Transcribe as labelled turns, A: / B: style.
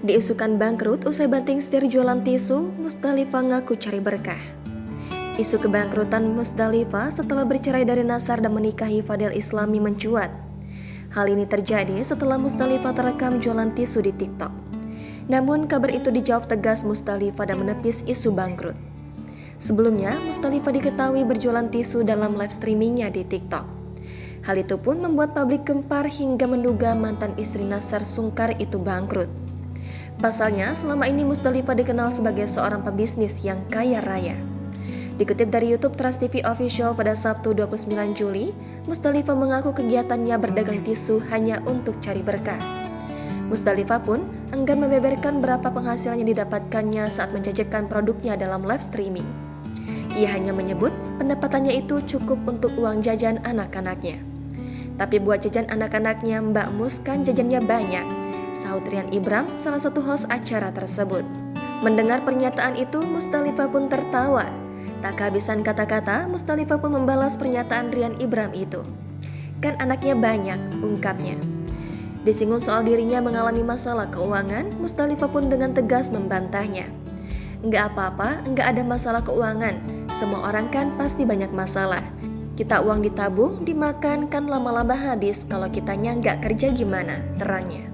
A: Diisukan bangkrut usai banting setir jualan tisu, Musdalifah ngaku cari berkah. Isu kebangkrutan Musdalifah setelah bercerai dari Nasar dan menikahi Fadel Islami mencuat. Hal ini terjadi setelah Musdalifah terekam jualan tisu di TikTok. Namun kabar itu dijawab tegas Musdalifah dan menepis isu bangkrut. Sebelumnya, Musdalifah diketahui berjualan tisu dalam live streamingnya di TikTok. Hal itu pun membuat publik gempar hingga menduga mantan istri Nasar Sungkar itu bangkrut. Pasalnya, selama ini Musdalifah dikenal sebagai seorang pebisnis yang kaya raya. Dikutip dari YouTube Trans TV Official pada Sabtu 29 Juli, Musdalifah mengaku kegiatannya berdagang tisu hanya untuk cari berkah. Musdalifah pun enggan membeberkan berapa penghasilan yang didapatkannya saat menjajakan produknya dalam live streaming. Ia hanya menyebut pendapatannya itu cukup untuk uang jajan anak-anaknya. Tapi buat jajan anak-anaknya, Mbak Mus kan jajannya banyak, sahut Rian Ibram, salah satu host acara tersebut. Mendengar pernyataan itu, Musdalifah pun tertawa. Tak kehabisan kata-kata, Musdalifah pun membalas pernyataan Rian Ibram itu. Kan anaknya banyak, ungkapnya. Disinggung soal dirinya mengalami masalah keuangan, Musdalifah pun dengan tegas membantahnya. Enggak apa-apa, enggak ada masalah keuangan. Semua orang kan pasti banyak masalah. Kita uang ditabung, dimakan kan lama-lama habis. Kalau kitanya enggak kerja gimana, terangnya.